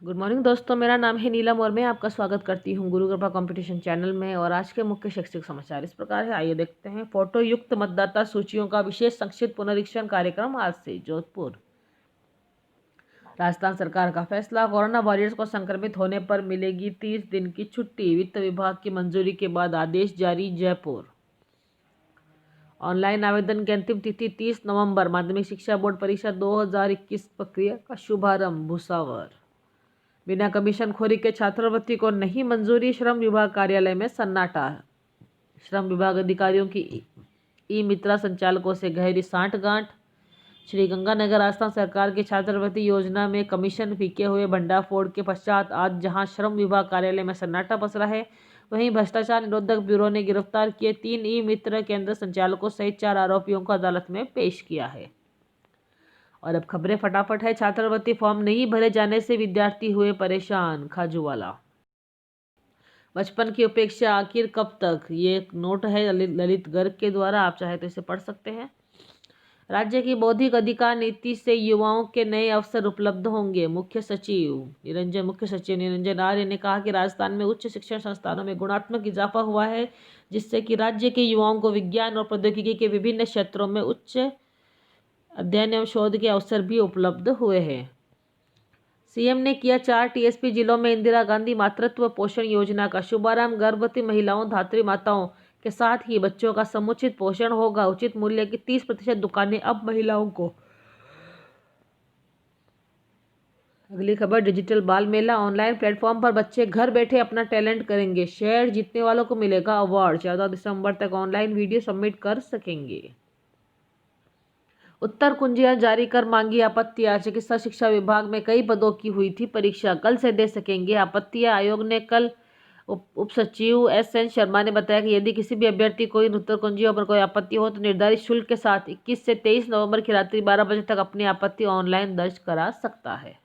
Good morning दोस्तों, मेरा नाम है नीलम और मैं आपका स्वागत करती हूं गुरु कृपा कंपटीशन चैनल में। और आज के मुख्य शैक्षिक समाचार इस प्रकार है, आइए देखते हैं। फोटो युक्त मतदाता सूचियों का विशेष संक्षिप्त पुनरीक्षण कार्यक्रम आज से जोधपुर। राजस्थान सरकार का फैसला, कोरोना वॉरियर्स को संक्रमित होने पर मिलेगी 30 दिन की छुट्टी, वित्त विभाग की मंजूरी के बाद आदेश जारी जयपुर। ऑनलाइन आवेदन की अंतिम तिथि 30 नवंबर। माध्यमिक शिक्षा बोर्ड परीक्षा 2021 प्रक्रिया का शुभारंभ भुसावर। बिना कमीशन खोरी के छात्रवृत्ति को नहीं मंजूरी, श्रम विभाग कार्यालय में सन्नाटा। श्रम विभाग अधिकारियों की ई मित्रा संचालकों से गहरी सांठगांठ। श्रीगंगानगर राजस्थान सरकार की छात्रवृत्ति योजना में कमीशन फीके हुए भंडाफोड़ के पश्चात आज जहां श्रम विभाग कार्यालय में सन्नाटा पसरा है, वहीं भ्रष्टाचार निरोधक ब्यूरो ने गिरफ्तार किए 3 ई मित्र केंद्र संचालकों सहित 4 आरोपियों को अदालत में पेश किया है। और अब खबरें फटाफट है। छात्रवृत्ति फॉर्म नहीं भरे जाने से विद्यार्थी हुए परेशान, खाजूवाला। बचपन की उपेक्षा आखिर कब तक, ये एक नोट है ललित गर्ग के द्वारा, आप चाहे तो इसे पढ़ सकते हैं। राज्य की बौद्धिक अधिकार नीति से युवाओं के नए अवसर उपलब्ध होंगे, मुख्य सचिव निरंजन आर्य ने कहा कि राजस्थान में उच्च शिक्षण संस्थानों में गुणात्मक इजाफा हुआ है, जिससे कि राज्य के युवाओं को विज्ञान और प्रौद्योगिकी के विभिन्न क्षेत्रों में उच्च अध्ययन एवं शोध के अवसर भी उपलब्ध हुए हैं। सीएम ने किया 4 टीएसपी जिलों में इंदिरा गांधी मातृत्व पोषण योजना का शुभारंभ। गर्भवती महिलाओं, धात्री माताओं के साथ ही बच्चों का समुचित पोषण होगा। उचित मूल्य की 30% दुकानें अब महिलाओं को। अगली खबर, डिजिटल बाल मेला। ऑनलाइन प्लेटफॉर्म पर बच्चे घर बैठे अपना टैलेंट करेंगे शेयर, जीतने वालों को मिलेगा अवार्ड। 14 दिसंबर तक ऑनलाइन वीडियो सबमिट कर सकेंगे। उत्तर कुंजियां जारी कर मांगी आपत्तियां। चिकित्सा शिक्षा विभाग में कई पदों की हुई थी परीक्षा, कल से दे सकेंगे आपत्तियां। आयोग ने कल उप सचिव SN शर्मा ने बताया कि यदि किसी भी अभ्यर्थी को इन उत्तर कुंजियों पर कोई आपत्ति हो तो निर्धारित शुल्क के साथ 21 से 23 नवंबर की रात्रि 12 बजे तक अपनी आपत्ति ऑनलाइन दर्ज करा सकता है।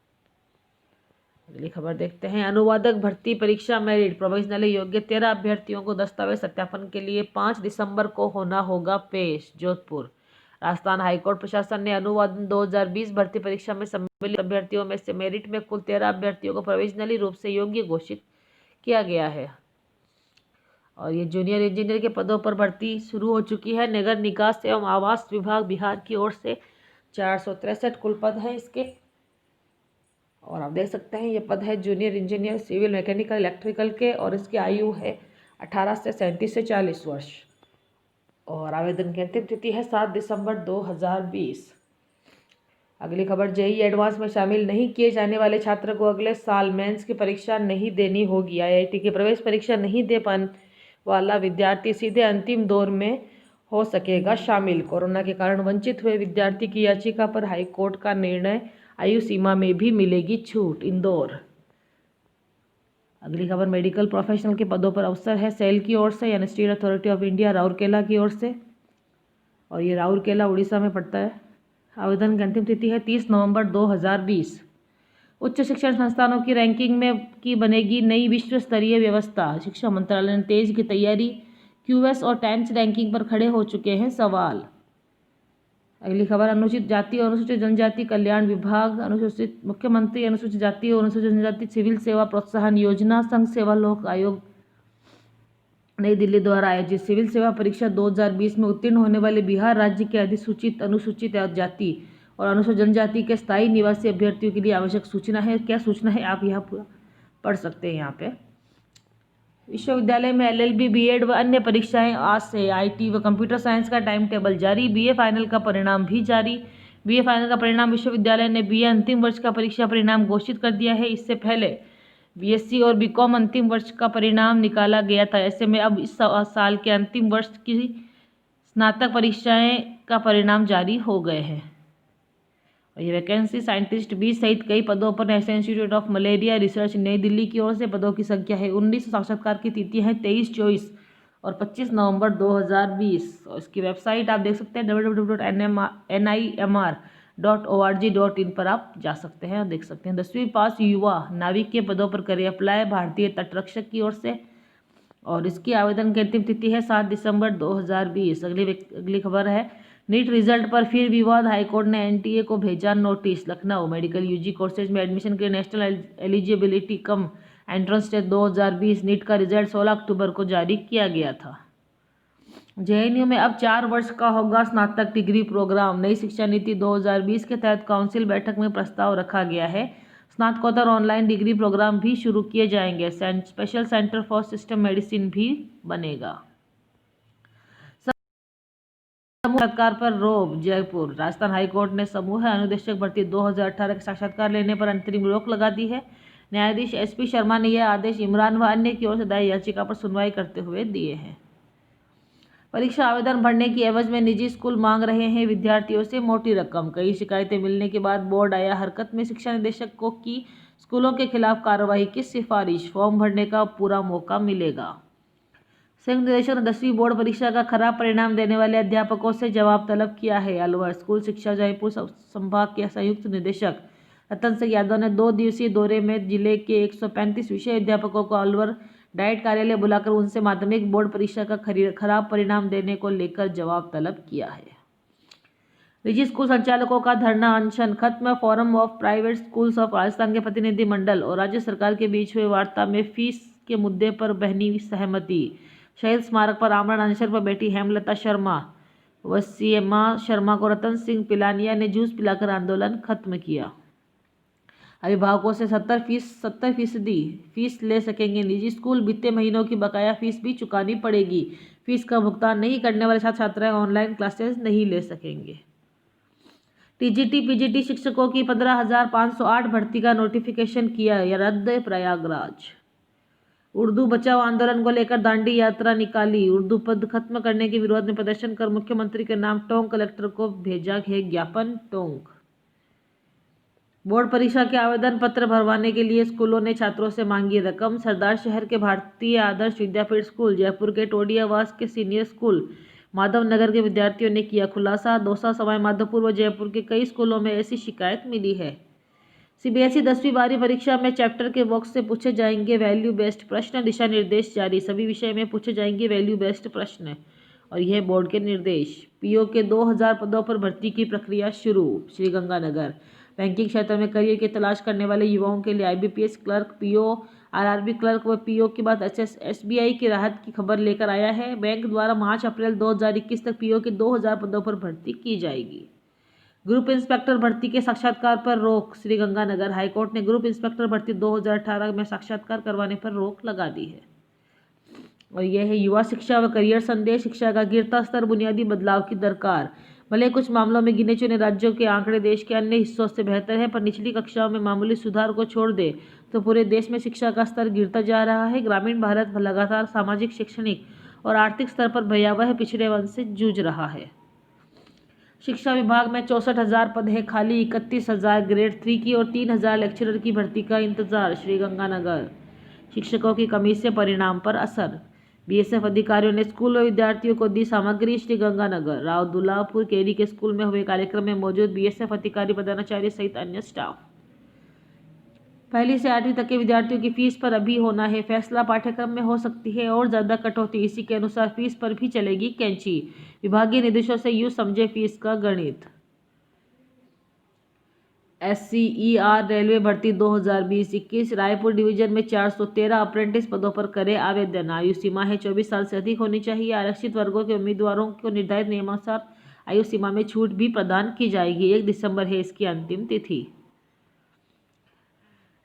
अगली खबर देखते हैं। अनुवादक भर्ती परीक्षा मेरिट, प्रोविजनली योग्य 13 अभ्यर्थियों को दस्तावेज सत्यापन के लिए 5 दिसंबर को होना होगा पेश, जोधपुर। राजस्थान हाईकोर्ट प्रशासन ने अनुवादन 2020 भर्ती परीक्षा में सम्मिलित अभ्यर्थियों में से मेरिट में कुल 13 अभ्यर्थियों को प्रोविजनली रूप से योग्य घोषित किया गया है। और ये जूनियर इंजीनियर के पदों पर भर्ती शुरू हो चुकी है। नगर निकास एवं आवास विभाग बिहार की ओर से 463 कुल पद हैं इसके। और आप देख सकते हैं ये पद है junior engineer civil, mechanical, electrical के, और इसकी आयु है 18 से 37 से 40 वर्ष। और आवेदन की अंतिम तिथि है 7 दिसंबर 2020। अगली खबर, जेई एडवांस में शामिल नहीं किए जाने वाले छात्र को अगले साल मेंस की परीक्षा नहीं देनी होगी। IIT की प्रवेश परीक्षा नहीं दे पाने वाला विद्यार्थी सीधे अंतिम दौर में हो सकेगा शामिल। कोरोना के कारण वंचित हुए विद्यार्थी की याचिका पर हाईकोर्ट का निर्णय, आयु सीमा में भी मिलेगी छूट, इंदौर। अगली खबर, मेडिकल प्रोफेशनल के पदों पर अवसर है सेल की ओर से, यानी state authority of India Rourkela की ओर से। और ये राउरकेला उड़ीसा में पड़ता है। आवेदन की अंतिम तिथि है 30 नवंबर 2020। उच्च शिक्षण संस्थानों की रैंकिंग में की बनेगी नई विश्व स्तरीय व्यवस्था। शिक्षा मंत्रालय ने तेज की तैयारी। QS और टाइम्स रैंकिंग पर खड़े हो चुके हैं सवाल। अगली खबर, अनुसूचित जाति और अनुसूचित जनजाति कल्याण विभाग, अनुसूचित मुख्यमंत्री अनुसूचित जाति और अनुसूचित जनजाति सिविल सेवा प्रोत्साहन योजना, संघ सेवा लोक आयोग नई दिल्ली द्वारा आयोजित सिविल सेवा परीक्षा 2020 में उत्तीर्ण होने वाले बिहार राज्य के अधिसूचित अनुसूचित जाति और अनुसूचित जनजाति के स्थायी निवासी अभ्यर्थियों के लिए आवश्यक सूचना है। क्या सूचना है, आप यहाँ पूरा पढ़ सकते हैं। यहाँ पे विश्वविद्यालय में LLB, BEd व अन्य परीक्षाएं आज से। IT व कंप्यूटर साइंस का टाइम टेबल जारी। BA फाइनल का परिणाम भी जारी। BA फाइनल का परिणाम विश्वविद्यालय ने BA अंतिम वर्ष का परीक्षा परिणाम घोषित कर दिया है। इससे पहले BSc और BCom अंतिम वर्ष का परिणाम निकाला गया था। ऐसे में अब इस साल के अंतिम वर्ष की स्नातक परीक्षाएं का परिणाम जारी हो गए हैं। और ये वैकेंसी साइंटिस्ट 20 सहित कई पदों पर national institute of malaria research नई दिल्ली की ओर से। पदों की संख्या है 19। साक्षात्कार की तिथि है 23, 24 और 25 नवंबर 2020। और इसकी वेबसाइट आप देख सकते हैं www.nimr.org.in पर आप जा सकते हैं और देख सकते हैं। 10वीं पास युवा नाविक के पदों पर करें अप्लाई, भारतीय तटरक्षक की ओर से। और इसकी आवेदन की अंतिम तिथि है 7 दिसंबर 2020। अगली खबर है, नीट रिजल्ट पर फिर विवाद, हाईकोर्ट ने एनटीए को भेजा notice. Lucknow medical UG courses में एडमिशन के लिए national eligibility cum entrance test 2020 NEET का रिजल्ट 16 अक्टूबर को जारी किया गया था। जेएनयू में अब 4 वर्ष का होगा स्नातक डिग्री प्रोग्राम। नई शिक्षा नीति 2020 के तहत काउंसिल बैठक में प्रस्ताव रखा गया है। स्नातकोत्तर ऑनलाइन डिग्री प्रोग्राम भी शुरू किए जाएंगे। Special centre for system medicine भी बनेगा। साक्षात्कार पर रोक। जयपुर राजस्थान हाईकोर्ट ने समूह अनुदेशक भर्ती 2018 के साक्षात्कार लेने पर अंतरिम रोक लगा दी है। न्यायाधीश एसपी शर्मा ने यह आदेश इमरान व अन्य की ओर से दायर याचिका पर सुनवाई करते हुए दिए हैं। परीक्षा आवेदन भरने की एवज में निजी स्कूल मांग रहे हैं विद्यार्थियों से मोटी रकम। कई शिकायतें मिलने के बाद बोर्ड आया हरकत में। शिक्षा निदेशक को की स्कूलों के खिलाफ कार्रवाई की सिफारिश। फॉर्म भरने का पूरा मौका मिलेगा। संयुक्त निदेशक ने 10वीं बोर्ड परीक्षा का खराब परिणाम देने वाले अध्यापकों से जवाब तलब किया है। अलवर स्कूल शिक्षा जयपुर संभाग के संयुक्त निदेशक रतन सिंह यादव ने 2 दिवसीय दौरे में जिले के 135 विषय अध्यापकों को अलवर डाइट कार्यालय बुलाकर उनसे माध्यमिक बोर्ड परीक्षा का खराब परिणाम देने को लेकर जवाब तलब किया है। निजी स्कूल संचालकों का धरना अनशन खत्म। Forum of private schools of Rajasthan के प्रतिनिधि मंडल और राज्य सरकार के बीच हुई वार्ता में फीस के मुद्दे पर बहनी सहमति। शहीद स्मारक पर आमरण अनशन पर बैठी हेमलता शर्मा व सीएमा शर्मा को रतन सिंह पिलानिया ने जूस पिलाकर आंदोलन खत्म किया। अभिभावकों से 70% फीस ले सकेंगे निजी स्कूल। बीते महीनों की बकाया फीस भी चुकानी पड़ेगी। फीस का भुगतान नहीं करने वाले छात्र छात्राएं ऑनलाइन क्लासेस नहीं ले सकेंगे। टीजीटी पीजीटी शिक्षकों की 15,508 भर्ती का नोटिफिकेशन किया रद्द। प्रयागराज उर्दू बचाओ आंदोलन को लेकर दांडी यात्रा निकाली। उर्दू पद खत्म करने के विरोध में प्रदर्शन कर मुख्यमंत्री के नाम टोंक कलेक्टर को भेजा है ज्ञापन। टोंक बोर्ड परीक्षा के आवेदन पत्र भरवाने के लिए स्कूलों ने छात्रों से मांगी रकम। सरदार शहर के भारतीय आदर्श विद्यापीठ स्कूल, जयपुर के टोडियावास के सीनियर स्कूल, माधव नगर के विद्यार्थियों ने किया खुलासा। दौसा, सवाई माधोपुर व जयपुर के कई स्कूलों में ऐसी शिकायत मिली है। सीबीएसई 10वीं बारहवीं परीक्षा में चैप्टर के बॉक्स से पूछे जाएंगे वैल्यू बेस्ड प्रश्न। दिशा निर्देश जारी। सभी विषय में पूछे जाएंगे वैल्यू बेस्ड प्रश्न और यह बोर्ड के निर्देश। पीओ के 2000 पदों पर भर्ती की प्रक्रिया शुरू। श्रीगंगानगर बैंकिंग क्षेत्र में करियर की तलाश करने वाले युवाओं के लिए IBPS clerk, PO, RRB clerk व पीओ के बाद एसबीआई की राहत की खबर लेकर आया है। बैंक द्वारा मार्च अप्रैल 2021 तक पीओ के 2000 पदों पर भर्ती की जाएगी। ग्रुप इंस्पेक्टर भर्ती के साक्षात्कार पर रोक। श्रीगंगानगर हाईकोर्ट ने ग्रुप इंस्पेक्टर भर्ती 2018 में साक्षात्कार करवाने पर रोक लगा दी है। और यह है युवा शिक्षा व करियर संदेश। शिक्षा का गिरता स्तर, बुनियादी बदलाव की दरकार। भले कुछ मामलों में गिने चुने राज्यों के आंकड़े देश के अन्य हिस्सों से बेहतर हैं, पर निचली कक्षाओं में मामूली सुधार को छोड़ दे तो पूरे देश में शिक्षा का स्तर गिरता जा रहा है। ग्रामीण भारत लगातार सामाजिक, शैक्षणिक और आर्थिक स्तर पर भयावह पिछड़ेपन से जूझ रहा है। शिक्षा विभाग में 64,000 पद है खाली। 31,000 ग्रेड 3 की और 3,000 लेक्चरर की भर्ती का इंतजार। श्रीगंगानगर शिक्षकों की कमी से परिणाम पर असर। बीएसएफ अधिकारियों ने स्कूल व विद्यार्थियों को दी सामग्री। श्रीगंगानगर राव दुल्लापुर केरी के स्कूल में हुए कार्यक्रम में मौजूद बीएसएफ अधिकारी, प्रधानाचार्य सहित अन्य स्टाफ। पहली से 8वीं तक के विद्यार्थियों की फीस पर अभी होना है फैसला। पाठ्यक्रम में हो सकती है और ज्यादा कटौती। इसी के अनुसार फीस पर भी चलेगी कैंची। विभागीय निदेशों से यूं समझे फीस का गणित। एससीईआर रेलवे भर्ती 2020-21 रायपुर डिवीजन में 413 अप्रेंटिस पदों पर करे आवेदन। आयु सीमा है 24 साल से अधिक होनी चाहिए। आरक्षित वर्गों के उम्मीदवारों को निर्धारित नियमानुसार आयु सीमा में छूट भी प्रदान की जाएगी। 1 दिसंबर है इसकी अंतिम तिथि।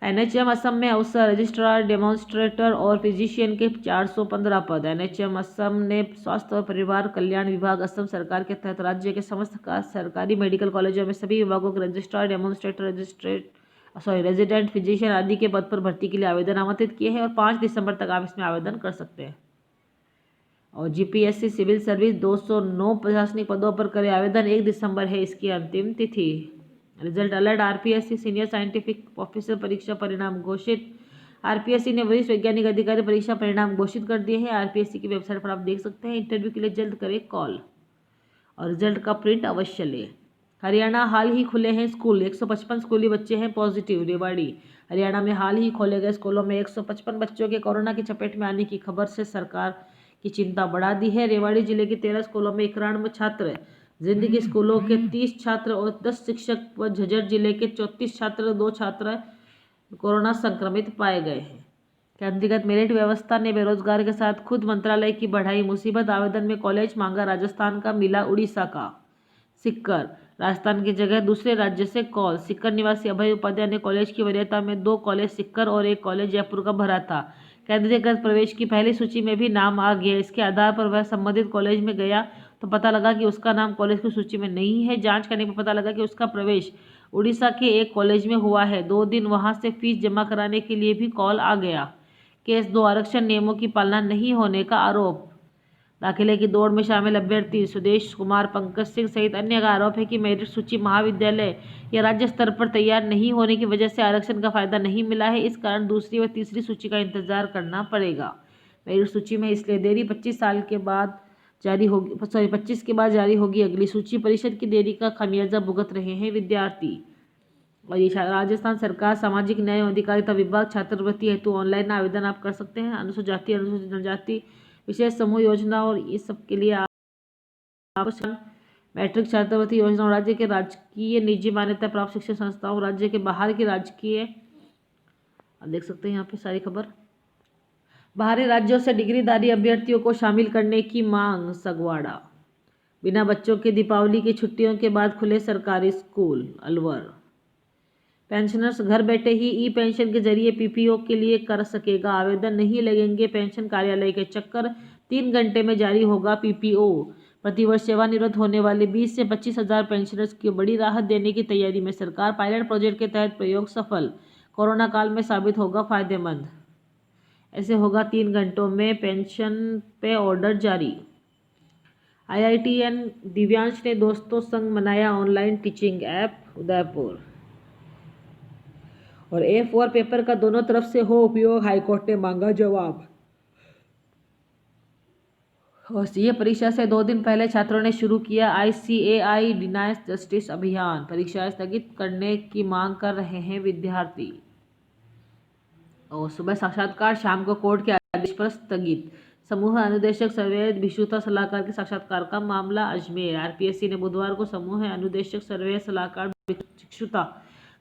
एनएचएम असम में अवसर। रजिस्ट्रार, डेमोन्स्ट्रेटर और फिजिशियन के 415 पद। एनएचएम असम ने स्वास्थ्य और परिवार कल्याण विभाग असम सरकार के तहत राज्य के समस्त सरकारी मेडिकल कॉलेजों में सभी विभागों के रजिस्ट्रार, डेमोन्स्ट्रेटर, रेजिडेंट फिजिशियन आदि के पद पर भर्ती के लिए आवेदन आमंत्रित किए हैं और 5 दिसंबर तक आप इसमें आवेदन कर सकते हैं। और जीपीएससी सिविल सर्विस 209 प्रशासनिक पदों पर करे आवेदन। 1 दिसंबर है इसकी अंतिम तिथि। Result alert. RPSC senior scientific officer परीक्षा परिणाम घोषित। आरपीएससी ने वरिष्ठ वैज्ञानिक अधिकारी परीक्षा परिणाम घोषित कर दिए हैं। आरपीएससी की वेबसाइट पर आप देख सकते हैं। इंटरव्यू के लिए जल्द करें कॉल और रिजल्ट का प्रिंट अवश्य लें। हरियाणा हाल ही खुले हैं स्कूल। 155 स्कूली बच्चे हैं पॉजिटिव। रेवाड़ी हरियाणा में हाल ही खोले गए स्कूलों में 155 बच्चों के कोरोना की चपेट में आने की खबर से सरकार की चिंता बढ़ा दी है। रेवाड़ी जिले के 13 स्कूलों में 91 छात्र जिंदगी स्कूलों के 30 छात्र और 10 शिक्षक व झज्जर जिले के 34 छात्र 2 छात्र कोरोना संक्रमित पाए गए हैं। केंद्रीकृत मेरिट व्यवस्था ने बेरोजगार के साथ खुद मंत्रालय की बढ़ाई मुसीबत। आवेदन में कॉलेज मांगा राजस्थान का, मिला उड़ीसा का। सिक्कर, राजस्थान की जगह दूसरे राज्य से कॉल। सिक्कर निवासी अभय उपाध्याय ने कॉलेज की वरीयता में 2 कॉलेज सिक्कर और 1 कॉलेज जयपुर का भरा था। केंद्रीकृत प्रवेश की पहली सूची में भी नाम आ गया। इसके आधार पर वह संबंधित कॉलेज में गया तो पता लगा कि उसका नाम कॉलेज की सूची में नहीं है। जांच करने पर पता लगा कि उसका प्रवेश उड़ीसा के एक कॉलेज में हुआ है। 2 दिन वहां से फीस जमा कराने के लिए भी कॉल आ गया। केस 2, आरक्षण नियमों की पालना नहीं होने का आरोप। दाखिले की दौड़ में शामिल अभ्यर्थी सुदेश कुमार, पंकज सिंह सहित अन्य का आरोप है कि मेरिट सूची महाविद्यालय या राज्य स्तर पर तैयार नहीं होने की वजह से आरक्षण का फायदा नहीं मिला है। इस कारण दूसरी व तीसरी सूची का इंतजार करना पड़ेगा। मेरिट सूची में इसलिए देरी 25 साल के बाद जारी होगी 25 के बाद जारी होगी अगली सूची। परिषद की देरी का खामियाजा भुगत रहे हैं विद्यार्थी। और ये राजस्थान सरकार सामाजिक न्याय एवं अधिकारिता विभाग छात्रवृत्ति हेतु ऑनलाइन आवेदन आप कर सकते हैं। अनुसूचित जाति, अनुसूचित जनजाति, विशेष समूह योजना और इस सब के लिए आप मैट्रिक छात्रवृत्ति योजना और राज्य के राजकीय निजी मान्यता प्राप्त शिक्षण संस्थाओं, राज्य के बाहर की राजकीय, आप देख सकते हैं यहाँ पे सारी खबर। बाहरी राज्यों से डिग्रीधारी अभ्यर्थियों को शामिल करने की मांग। सगवाड़ा, बिना बच्चों के दीपावली की छुट्टियों के बाद खुले सरकारी स्कूल। अलवर, पेंशनर्स घर बैठे ही ई पेंशन के जरिए पीपीओ के लिए कर सकेगा आवेदन। नहीं लगेंगे पेंशन कार्यालय के चक्कर। 3 घंटे में जारी होगा पीपीओ। प्रतिवर्ष सेवानिवृत्त होने वाले 20 से 25 हजार पेंशनर्स की बड़ी राहत देने की तैयारी में सरकार। पायलट प्रोजेक्ट के तहत प्रयोग सफल। कोरोना काल में साबित होगा फायदेमंद। ऐसे होगा 3 घंटों में पेंशन पे ऑर्डर जारी। IITN दिव्यांश ने दोस्तों संग मनाया ऑनलाइन टीचिंग ऐप। उदयपुर, और A4 पेपर का दोनों तरफ से हो उपयोग, हाईकोर्ट ने मांगा जवाब। और सीए परीक्षा से 2 दिन पहले छात्रों ने शुरू किया ICAI डिनाइज जस्टिस अभियान। परीक्षाएं स्थगित करने की मांग कर रहे हैं विद्यार्थी। और सुबह साक्षात्कार, शाम को कोर्ट के आदेश पर स्थगित। समूह अनुदेशक सर्वे भिक्षुता सलाहकार के साक्षात्कार का मामला अजमेर। RPSC ने बुधवार को समूह अनुदेशक सर्वे सलाहकार भिक्षुता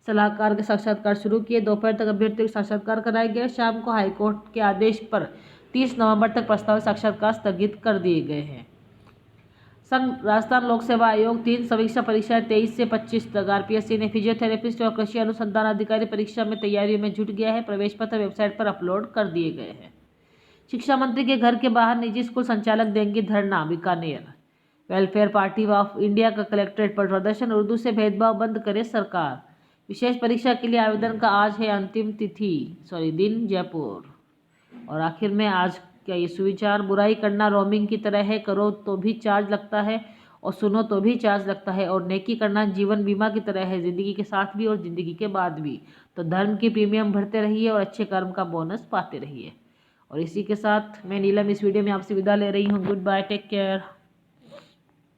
सलाहकार के साक्षात्कार शुरू किए। दोपहर तक अभ्यर्थियों के साक्षात्कार कराए गए। शाम को हाईकोर्ट के आदेश पर 30 नवंबर तक प्रस्तावित साक्षात्कार स्थगित कर दिए गए हैं। संघ राजस्थान लोक सेवा आयोग 3 समीक्षा परीक्षाएं 23 से 25 तक। RPSC ने फिजियोथेरेपिस्ट और कृषि अनुसंधान अधिकारी परीक्षा में तैयारियों में जुट गया है। प्रवेश पत्र वेबसाइट पर अपलोड कर दिए गए हैं। शिक्षा मंत्री के घर के बाहर निजी स्कूल संचालक देंगे धरना। Bikaner, welfare party of India का कलेक्ट्रेट पर प्रदर्शन। उर्दू से भेदभाव बंद करे सरकार। विशेष परीक्षा के लिए आवेदन का आज है अंतिम दिन। जयपुर, और आखिर में आज क्या ये सुविचार। बुराई करना रोमिंग की तरह है, करो तो भी चार्ज लगता है और सुनो तो भी चार्ज लगता है। और नेकी करना जीवन बीमा की तरह है, जिंदगी के साथ भी और जिंदगी के बाद भी। तो धर्म की प्रीमियम भरते रहिए और अच्छे कर्म का बोनस पाते रहिए। और इसी के साथ मैं नीलम इस वीडियो में आपसे विदा ले रही हूँ। Goodbye, take care.